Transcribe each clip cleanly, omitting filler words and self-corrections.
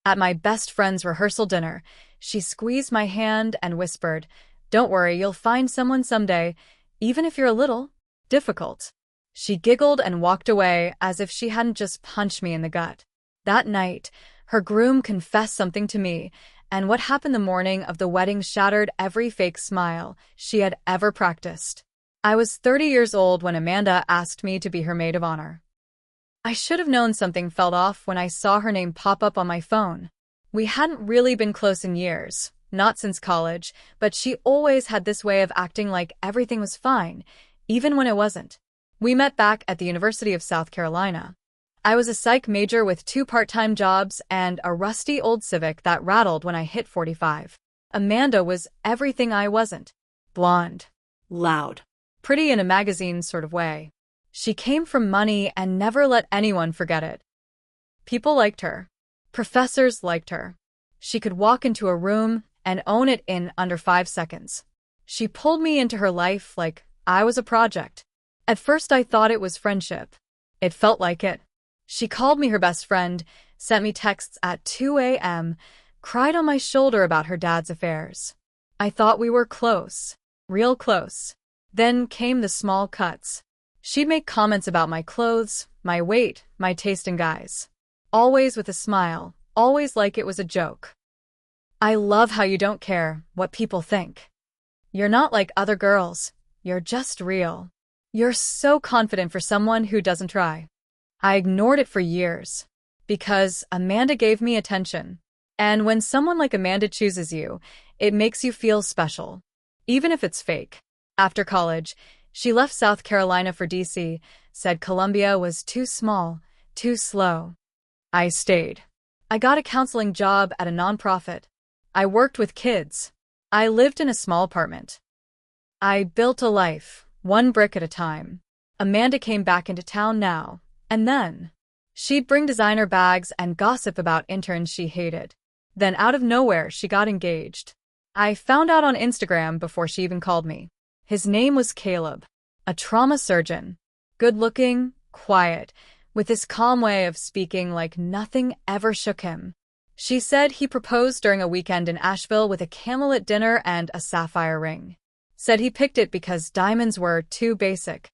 At my best friend's rehearsal dinner, she squeezed my hand and whispered, "Don't worry, you'll find someone someday, even if you're a little difficult." She giggled and walked away as if she hadn't just punched me in the gut. That night, her groom confessed something to me, and what happened the morning of the wedding shattered every fake smile she had ever practiced. I was 30 years old when Amanda asked me to be her maid of honor. I should have known something felt off when I saw her name pop up on my phone. We hadn't really been close in years, not since college, but she always had this way of acting like everything was fine, even when it wasn't. We met back at the University of South Carolina. I was a psych major with 2 part-time jobs and a rusty old Civic that rattled when I hit 45. Amanda was everything I wasn't. Blonde. Loud. Pretty in a magazine sort of way. She came from money and never let anyone forget it. People liked her. Professors liked her. She could walk into a room and own it in under 5 seconds. She pulled me into her life like I was a project. At first I thought it was friendship. It felt like it. She called me her best friend, sent me texts at 2 a.m., cried on my shoulder about her dad's affairs. I thought we were close. Real close. Then came the small cuts. She'd make comments about my clothes, my weight, my taste in guys. Always with a smile, always like it was a joke. "I love how you don't care what people think. You're not like other girls. You're just real. You're so confident for someone who doesn't try." I ignored it for years. Because Amanda gave me attention. And when someone like Amanda chooses you, it makes you feel special. Even if it's fake. After college, she left South Carolina for DC, said Columbia was too small, too slow. I stayed. I got a counseling job at a nonprofit. I worked with kids. I lived in a small apartment. I built a life, one brick at a time. Amanda came back into town now, and then. She'd bring designer bags and gossip about interns she hated. Then out of nowhere, she got engaged. I found out on Instagram before she even called me. His name was Caleb, a trauma surgeon. Good-looking, quiet, with this calm way of speaking like nothing ever shook him. She said he proposed during a weekend in Asheville with a candlelit dinner and a sapphire ring. Said he picked it because diamonds were too basic.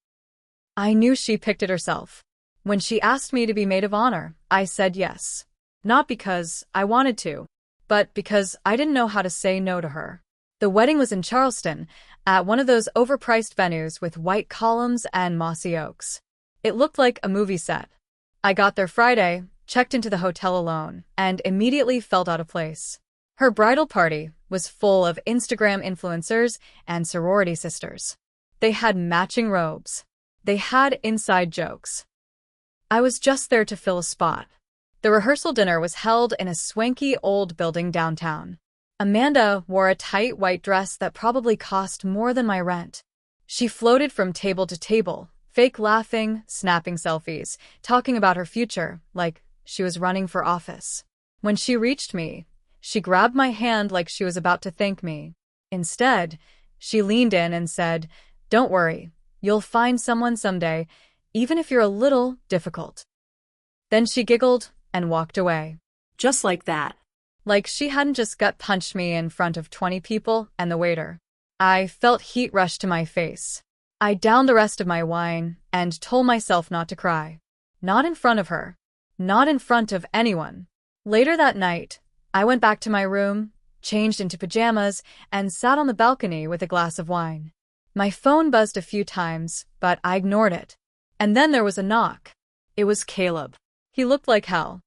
I knew she picked it herself. When she asked me to be maid of honor, I said yes. Not because I wanted to, but because I didn't know how to say no to her. The wedding was in Charleston, at one of those overpriced venues with white columns and mossy oaks. It looked like a movie set. I got there Friday, checked into the hotel alone, and immediately felt out of place. Her bridal party was full of Instagram influencers and sorority sisters. They had matching robes. They had inside jokes. I was just there to fill a spot. The rehearsal dinner was held in a swanky old building downtown. Amanda wore a tight white dress that probably cost more than my rent. She floated from table to table, fake laughing, snapping selfies, talking about her future, like she was running for office. When she reached me, she grabbed my hand like she was about to thank me. Instead, she leaned in and said, "Don't worry, you'll find someone someday, even if you're a little difficult." Then she giggled and walked away. Just like that. Like she hadn't just gut-punched me in front of 20 people and the waiter. I felt heat rush to my face. I downed the rest of my wine and told myself not to cry. Not in front of her. Not in front of anyone. Later that night, I went back to my room, changed into pajamas, and sat on the balcony with a glass of wine. My phone buzzed a few times, but I ignored it. And then there was a knock. It was Caleb. He looked like hell.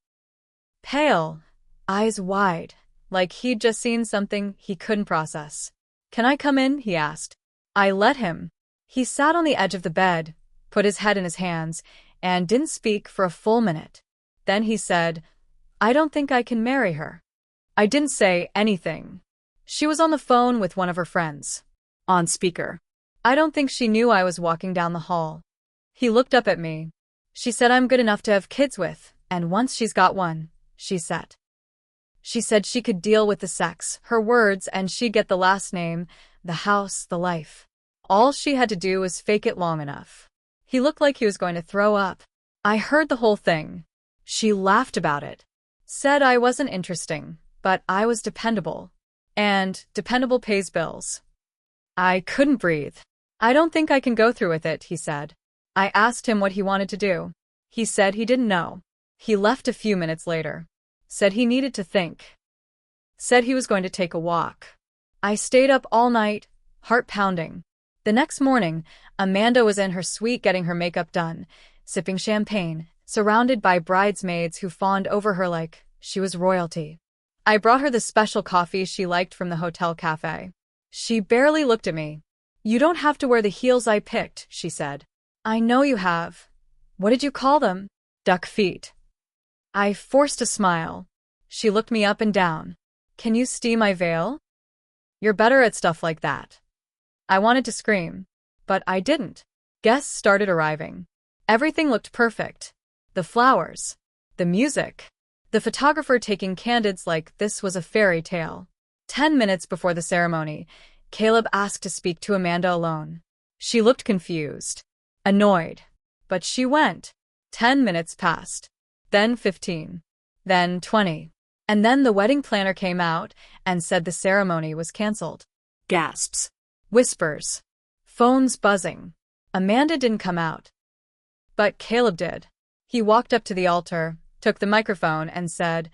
Pale. Eyes wide, like he'd just seen something he couldn't process. "Can I come in?" he asked. I let him. He sat on the edge of the bed, put his head in his hands, and didn't speak for a full minute. Then he said, "I don't think I can marry her." I didn't say anything. She was on the phone with one of her friends. On speaker. I don't think she knew I was walking down the hall. He looked up at me. "She said I'm good enough to have kids with, and once she's got one, she's set. She said she could deal with the sex, her words, and she'd get the last name, the house, the life. All she had to do was fake it long enough." He looked like he was going to throw up. I heard the whole thing. She laughed about it. Said I wasn't interesting, but I was dependable. And dependable pays bills. I couldn't breathe. I don't think I can go through with it, he said. I asked him what he wanted to do. He said he didn't know. He left a few minutes later. Said he needed to think. Said he was going to take a walk. I stayed up all night, heart pounding. The next morning, Amanda was in her suite getting her makeup done, sipping champagne, surrounded by bridesmaids who fawned over her like she was royalty. I brought her the special coffee she liked from the hotel cafe. She barely looked at me. You don't have to wear the heels I picked, she said. I know you have. What did you call them? Duck feet. I forced a smile. She looked me up and down. Can you steam my veil? You're better at stuff like that. I wanted to scream, but I didn't. Guests started arriving. Everything looked perfect. The flowers, the music, the photographer taking candids like this was a fairy tale. 10 minutes before the ceremony, Caleb asked to speak to Amanda alone. She looked confused, annoyed, but she went. 10 minutes passed, then 15, then 20. And then the wedding planner came out and said the ceremony was canceled. Gasps. Whispers. Phones buzzing. Amanda didn't come out. But Caleb did. He walked up to the altar, took the microphone, and said,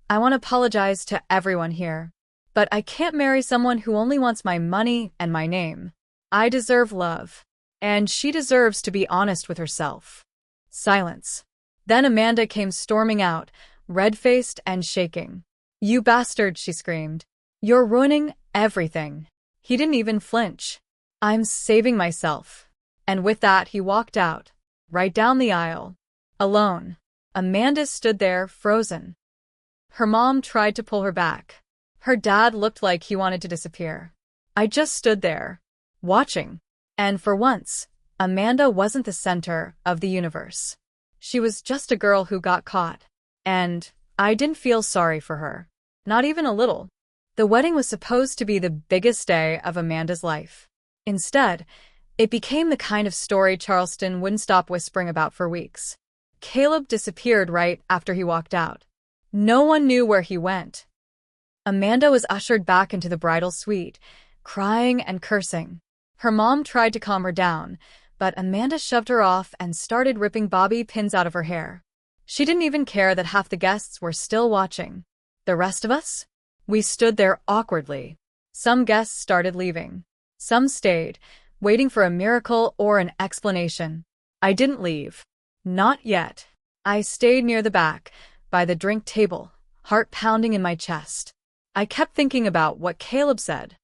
I want to apologize to everyone here. But I can't marry someone who only wants my money and my name. I deserve love. And she deserves to be honest with herself. Silence. Then Amanda came storming out, red-faced and shaking. You bastard, she screamed. You're ruining everything. He didn't even flinch. I'm saving myself. And with that, he walked out, right down the aisle. Alone. Amanda stood there, frozen. Her mom tried to pull her back. Her dad looked like he wanted to disappear. I just stood there, watching. And for once, Amanda wasn't the center of the universe. She was just a girl who got caught. And I didn't feel sorry for her. Not even a little. The wedding was supposed to be the biggest day of Amanda's life. Instead, it became the kind of story Charleston wouldn't stop whispering about for weeks. Caleb disappeared right after he walked out. No one knew where he went. Amanda was ushered back into the bridal suite, crying and cursing. Her mom tried to calm her down, but Amanda shoved her off and started ripping bobby pins out of her hair. She didn't even care that half the guests were still watching. The rest of us? We stood there awkwardly. Some guests started leaving. Some stayed, waiting for a miracle or an explanation. I didn't leave. Not yet. I stayed near the back, by the drink table, heart pounding in my chest. I kept thinking about what Caleb said.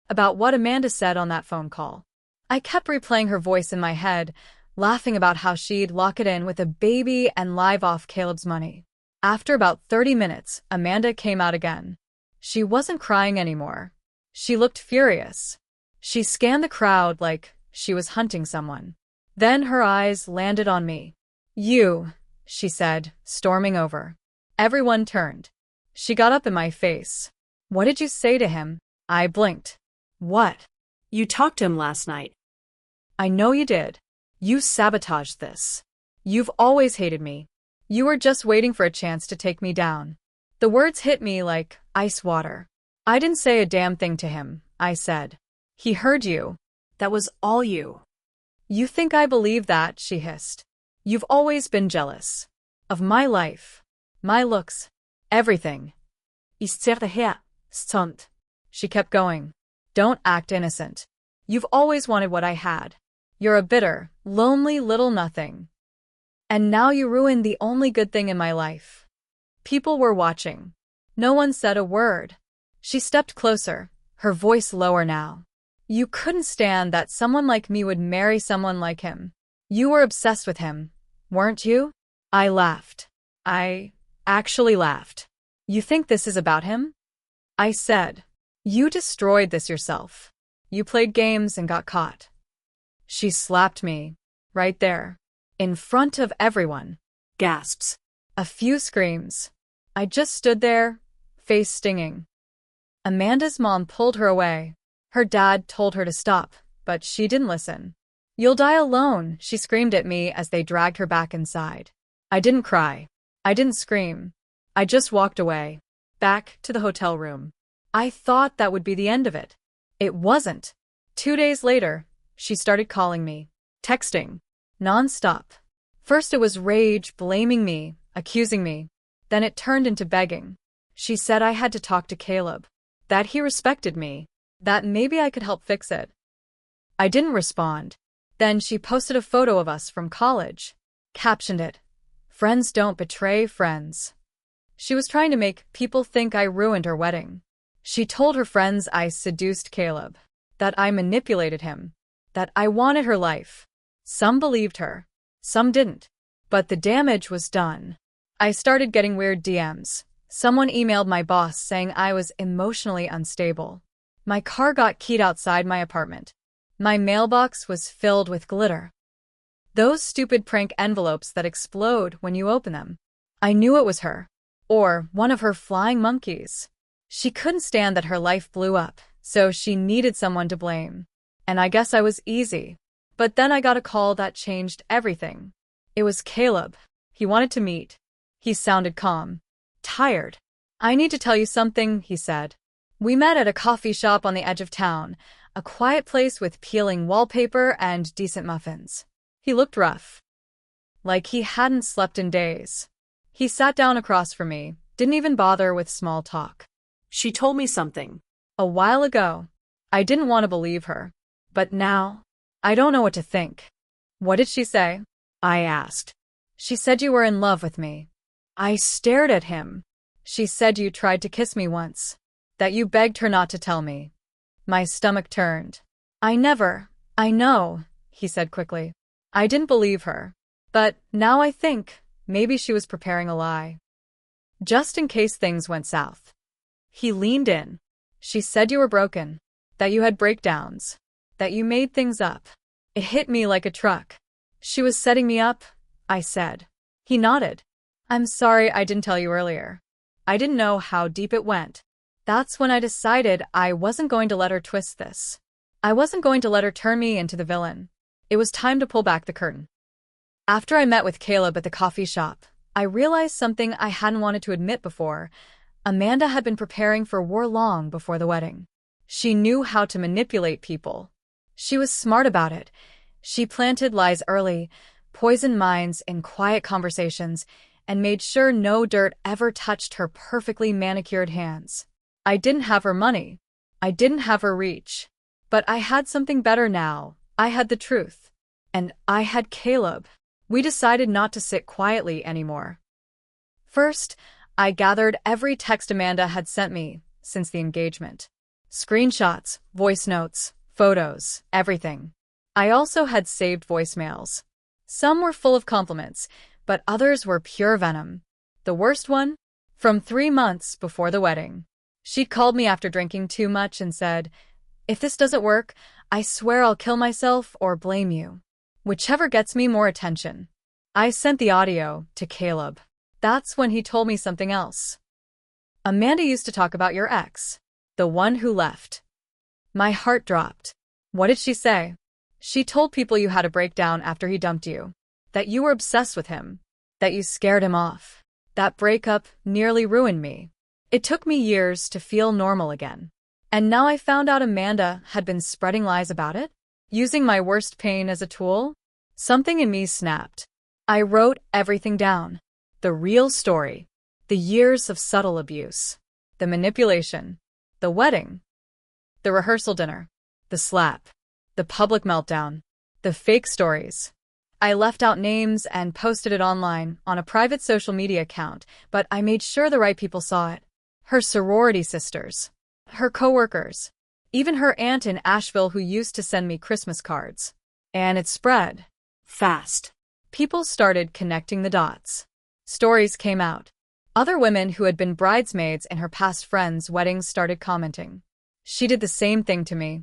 About what Amanda said on that phone call. I kept replaying her voice in my head, laughing about how she'd lock it in with a baby and live off Caleb's money. After about 30 minutes, Amanda came out again. She wasn't crying anymore. She looked furious. She scanned the crowd like she was hunting someone. Then her eyes landed on me. You, she said, storming over. Everyone turned. She got up in my face. What did you say to him? I blinked. What? You talked to him last night. I know you did. You sabotaged this. You've always hated me. You were just waiting for a chance to take me down. The words hit me like ice water. I didn't say a damn thing to him, I said. He heard you. That was all you. You think I believe that, she hissed. You've always been jealous. Of my life. My looks. Everything. Stunt. She kept going. Don't act innocent. You've always wanted what I had. You're a bitter, lonely little nothing. And now you ruined the only good thing in my life. People were watching. No one said a word. She stepped closer, her voice lower now. You couldn't stand that someone like me would marry someone like him. You were obsessed with him, weren't you? I laughed. I actually laughed. You think this is about him? I said. You destroyed this yourself. You played games and got caught. She slapped me. Right there. In front of everyone. Gasps. A few screams. I just stood there, face stinging. Amanda's mom pulled her away. Her dad told her to stop, but she didn't listen. You'll die alone, she screamed at me as they dragged her back inside. I didn't cry. I didn't scream. I just walked away, back to the hotel room. I thought that would be the end of it. It wasn't. 2 days later, she started calling me, texting, nonstop. First it was rage, blaming me, accusing me. Then it turned into begging. She said I had to talk to Caleb, that he respected me, that maybe I could help fix it. I didn't respond. Then she posted a photo of us from college, captioned it, "Friends don't betray friends." She was trying to make people think I ruined her wedding. She told her friends I seduced Caleb, that I manipulated him, that I wanted her life. Some believed her, some didn't. But the damage was done. I started getting weird DMs. Someone emailed my boss saying I was emotionally unstable. My car got keyed outside my apartment. My mailbox was filled with glitter. Those stupid prank envelopes that explode when you open them. I knew it was her. Or one of her flying monkeys. She couldn't stand that her life blew up, so she needed someone to blame. And I guess I was easy. But then I got a call that changed everything. It was Caleb. He wanted to meet. He sounded calm. Tired. "I need to tell you something," he said. We met at a coffee shop on the edge of town, a quiet place with peeling wallpaper and decent muffins. He looked rough. Like he hadn't slept in days. He sat down across from me, didn't even bother with small talk. She told me something. A while ago. I didn't want to believe her. But now, I don't know what to think. "What did she say?" I asked. "She said you were in love with me." I stared at him. "She said you tried to kiss me once. That you begged her not to tell me." My stomach turned. I know, he said quickly. I didn't believe her. But now I think maybe she was preparing a lie. Just in case things went south. He leaned in. "She said you were broken. That you had breakdowns. That you made things up." It hit me like a truck. "She was setting me up," I said. He nodded. "I'm sorry I didn't tell you earlier. I didn't know how deep it went." That's when I decided I wasn't going to let her twist this. I wasn't going to let her turn me into the villain. It was time to pull back the curtain. After I met with Caleb at the coffee shop, I realized something I hadn't wanted to admit before. Amanda had been preparing for war long before the wedding. She knew how to manipulate people. She was smart about it. She planted lies early, poisoned minds in quiet conversations, and made sure no dirt ever touched her perfectly manicured hands. I didn't have her money. I didn't have her reach. But I had something better now. I had the truth. And I had Caleb. We decided not to sit quietly anymore. First, I gathered every text Amanda had sent me since the engagement. Screenshots, voice notes, photos, everything. I also had saved voicemails. Some were full of compliments, but others were pure venom. The worst one? From 3 months before the wedding. She'd called me after drinking too much and said, "If this doesn't work, I swear I'll kill myself or blame you. Whichever gets me more attention." I sent the audio to Caleb. That's when he told me something else. "Amanda used to talk about your ex, the one who left." My heart dropped. "What did she say?" "She told people you had a breakdown after he dumped you. That you were obsessed with him. That you scared him off. That breakup nearly ruined me. It took me years to feel normal again. And now I found out Amanda had been spreading lies about it, using my worst pain as a tool." Something in me snapped. I wrote everything down. The real story. The years of subtle abuse. The manipulation. The wedding. The rehearsal dinner. The slap. The public meltdown. The fake stories. I left out names and posted it online on a private social media account, but I made sure the right people saw it. Her sorority sisters. Her coworkers. Even her aunt in Asheville who used to send me Christmas cards. And it spread. Fast. People started connecting the dots. Stories came out. Other women who had been bridesmaids in her past friends' weddings started commenting. She did the same thing to me.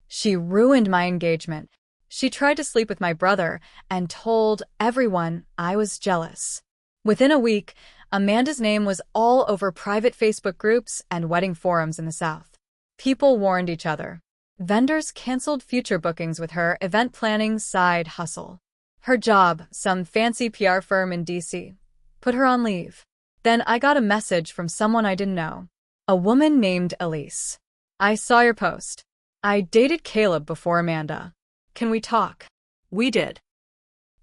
She ruined my engagement. She tried to sleep with my brother and told everyone I was jealous. Within a week, Amanda's name was all over private Facebook groups and wedding forums in the South. People warned each other. Vendors canceled future bookings with her event planning side hustle. Her job, some fancy PR firm in DC, put her on leave. Then I got a message from someone I didn't know. A woman named Elise. I saw your post. I dated Caleb before Amanda. Can we talk? We did.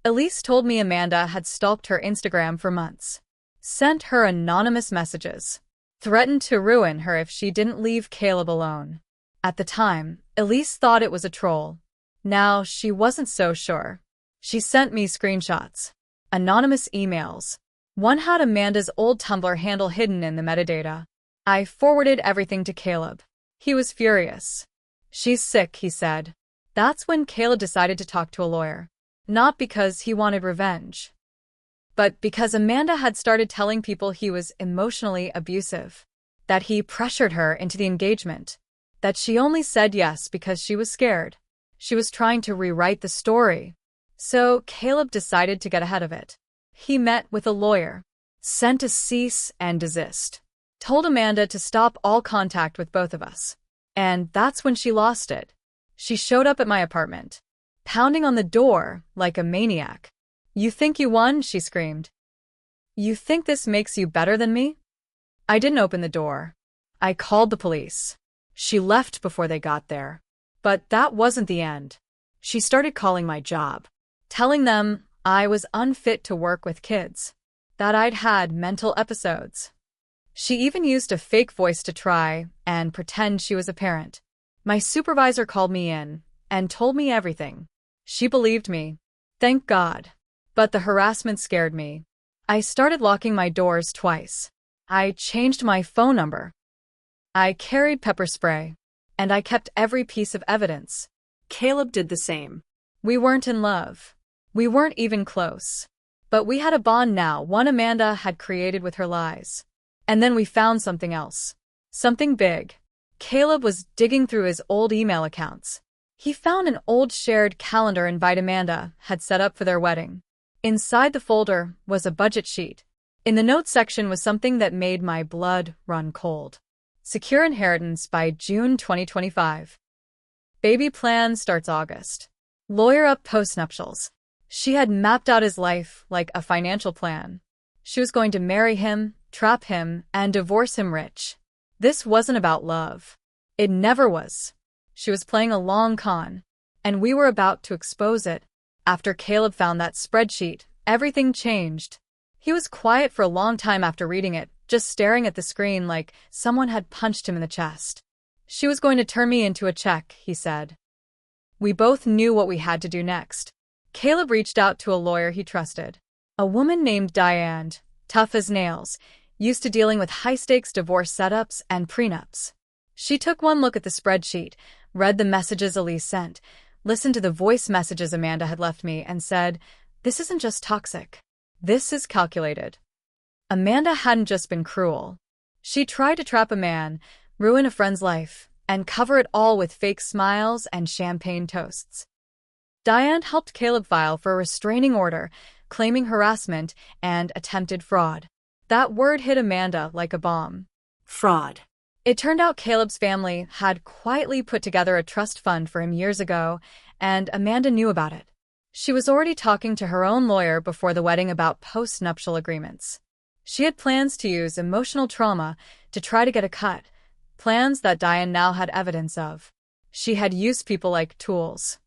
Elise told me Amanda had stalked her Instagram for months, sent her anonymous messages, threatened to ruin her if she didn't leave Caleb alone. At the time, Elise thought it was a troll. Now, she wasn't so sure. She sent me screenshots, anonymous emails. One had Amanda's old Tumblr handle hidden in the metadata. I forwarded everything to Caleb. He was furious. She's sick, he said. That's when Caleb decided to talk to a lawyer. Not because he wanted revenge, but because Amanda had started telling people he was emotionally abusive, that he pressured her into the engagement, that she only said yes because she was scared. She was trying to rewrite the story. So Caleb decided to get ahead of it. He met with a lawyer, sent a cease and desist, told Amanda to stop all contact with both of us. And that's when she lost it. She showed up at my apartment, pounding on the door like a maniac. You think you won? She screamed. You think this makes you better than me? I didn't open the door. I called the police. She left before they got there. But that wasn't the end. She started calling my job, telling them I was unfit to work with kids, that I'd had mental episodes. She even used a fake voice to try and pretend she was a parent. My supervisor called me in and told me everything. She believed me. Thank God. But the harassment scared me. I started locking my doors twice. I changed my phone number. I carried pepper spray. And I kept every piece of evidence. Caleb did the same. We weren't in love. We weren't even close. But we had a bond now, one Amanda had created with her lies. And then we found something else. Something big. Caleb was digging through his old email accounts. He found an old shared calendar invite Amanda had set up for their wedding. Inside the folder was a budget sheet. In the notes section was something that made my blood run cold. Secure inheritance by June 2025. Baby plan starts August. Lawyer up post-nuptials. She had mapped out his life like a financial plan. She was going to marry him, trap him, and divorce him rich. This wasn't about love. It never was. She was playing a long con, and we were about to expose it. After Caleb found that spreadsheet, everything changed. He was quiet for a long time after reading it, just staring at the screen like someone had punched him in the chest. She was going to turn me into a check, he said. We both knew what we had to do next. Caleb reached out to a lawyer he trusted. A woman named Diane, tough as nails, used to dealing with high-stakes divorce setups and prenups. She took one look at the spreadsheet, read the messages Elise sent, listened to the voice messages Amanda had left me, and said, "This isn't just toxic. This is calculated." Amanda hadn't just been cruel. She tried to trap a man, ruin a friend's life, and cover it all with fake smiles and champagne toasts. Diane helped Caleb file for a restraining order, claiming harassment and attempted fraud. That word hit Amanda like a bomb. Fraud. It turned out Caleb's family had quietly put together a trust fund for him years ago, and Amanda knew about it. She was already talking to her own lawyer before the wedding about post-nuptial agreements. She had plans to use emotional trauma to try to get a cut, plans that Diane now had evidence of. She had used people like tools.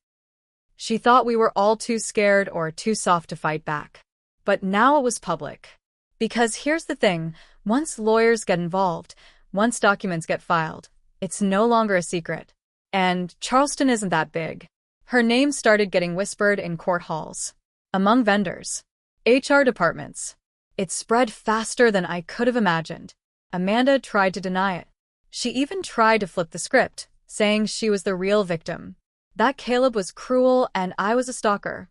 She thought we were all too scared or too soft to fight back. But now it was public. Because here's the thing, once lawyers get involved, once documents get filed, it's no longer a secret. And Charleston isn't that big. Her name started getting whispered in court halls, among vendors, HR departments. It spread faster than I could have imagined. Amanda tried to deny it. She even tried to flip the script, saying she was the real victim, that Caleb was cruel and I was a stalker.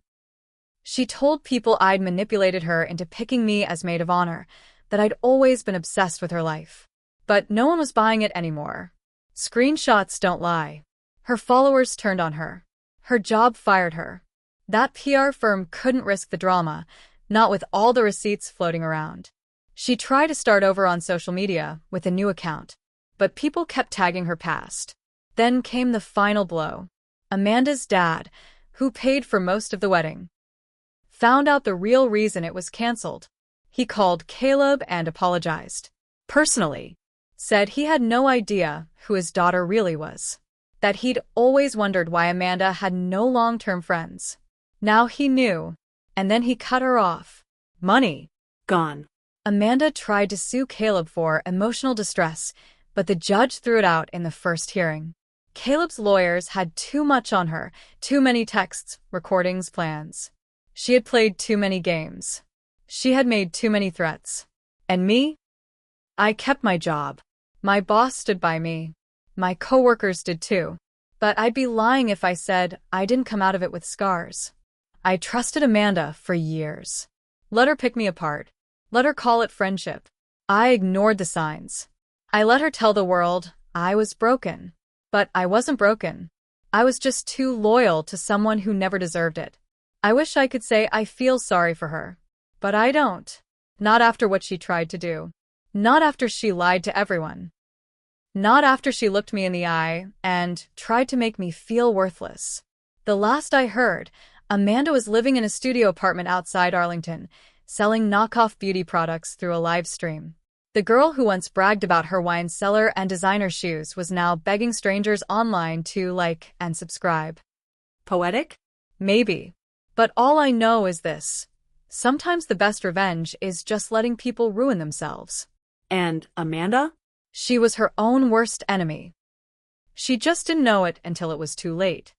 She told people I'd manipulated her into picking me as maid of honor, that I'd always been obsessed with her life. But no one was buying it anymore. Screenshots don't lie. Her followers turned on her. Her job fired her. That PR firm couldn't risk the drama, not with all the receipts floating around. She tried to start over on social media with a new account, but people kept tagging her past. Then came the final blow. Amanda's dad, who paid for most of the wedding, found out the real reason it was canceled. He called Caleb and apologized. Personally, said he had no idea who his daughter really was. That he'd always wondered why Amanda had no long-term friends. Now he knew, and then he cut her off. Money. Gone. Amanda tried to sue Caleb for emotional distress, but the judge threw it out in the first hearing. Caleb's lawyers had too much on her, too many texts, recordings, plans. She had played too many games. She had made too many threats. And me? I kept my job. My boss stood by me. My coworkers did too. But I'd be lying if I said I didn't come out of it with scars. I trusted Amanda for years. Let her pick me apart. Let her call it friendship. I ignored the signs. I let her tell the world I was broken. But I wasn't broken. I was just too loyal to someone who never deserved it. I wish I could say I feel sorry for her. But I don't. Not after what she tried to do. Not after she lied to everyone. Not after she looked me in the eye and tried to make me feel worthless. The last I heard, Amanda was living in a studio apartment outside Arlington, selling knockoff beauty products through a live stream. The girl who once bragged about her wine cellar and designer shoes was now begging strangers online to like and subscribe. Poetic? Maybe. But all I know is this. Sometimes the best revenge is just letting people ruin themselves. And Amanda? She was her own worst enemy. She just didn't know it until it was too late.